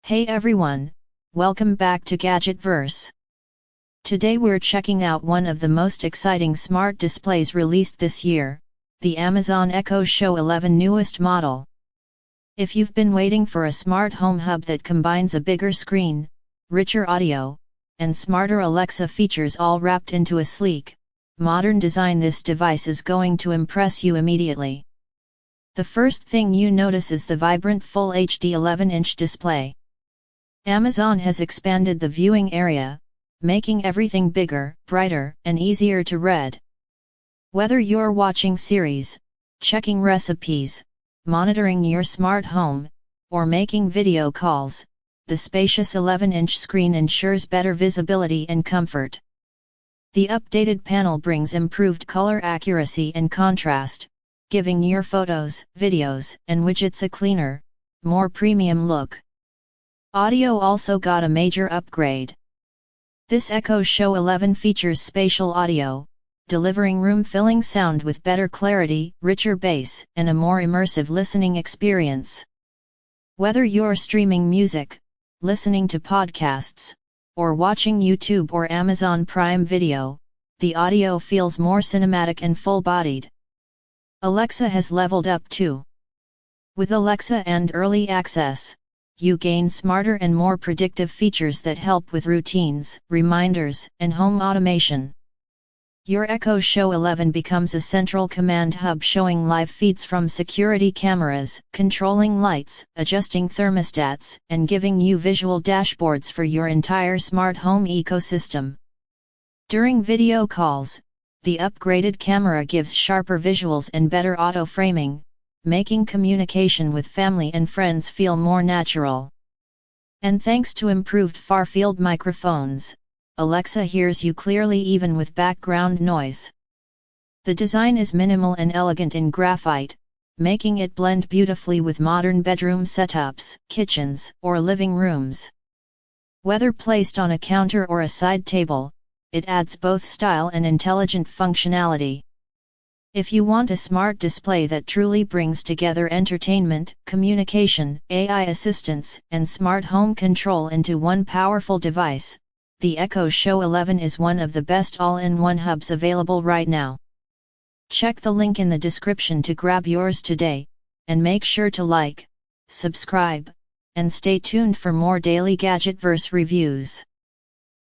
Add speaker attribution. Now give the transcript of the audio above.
Speaker 1: Hey everyone, welcome back to Gadgetverse. Today we're checking out one of the most exciting smart displays released this year, the Amazon Echo Show 11 newest model. If you've been waiting for a smart home hub that combines a bigger screen, richer audio, and smarter Alexa features all wrapped into a sleek, modern design, this device is going to impress you immediately. The first thing you notice is the vibrant Full HD 11-inch display. Amazon has expanded the viewing area, making everything bigger, brighter, and easier to read. Whether you're watching series, checking recipes, monitoring your smart home, or making video calls, the spacious 11-inch screen ensures better visibility and comfort. The updated panel brings improved color accuracy and contrast, giving your photos, videos, and widgets a cleaner, more premium look. Audio also got a major upgrade. This Echo Show 11 features spatial audio, delivering room-filling sound with better clarity, richer bass, and a more immersive listening experience. Whether you're streaming music, listening to podcasts, or watching YouTube or Amazon Prime Video, the audio feels more cinematic and full-bodied. Alexa has leveled up too. With Alexa and Early Access, you gain smarter and more predictive features that help with routines, reminders, and home automation. Your Echo Show 11 becomes a central command hub, showing live feeds from security cameras, controlling lights, adjusting thermostats, and giving you visual dashboards for your entire smart home ecosystem. During video calls, the upgraded camera gives sharper visuals and better auto-framing, making communication with family and friends feel more natural. And thanks to improved far-field microphones, Alexa hears you clearly even with background noise. The design is minimal and elegant in graphite, making it blend beautifully with modern bedroom setups, kitchens, or living rooms. Whether placed on a counter or a side table, it adds both style and intelligent functionality. If you want a smart display that truly brings together entertainment, communication, AI assistance, and smart home control into one powerful device, the Echo Show 11 is one of the best all-in-one hubs available right now. Check the link in the description to grab yours today, and make sure to like, subscribe, and stay tuned for more daily Gadgetverse reviews.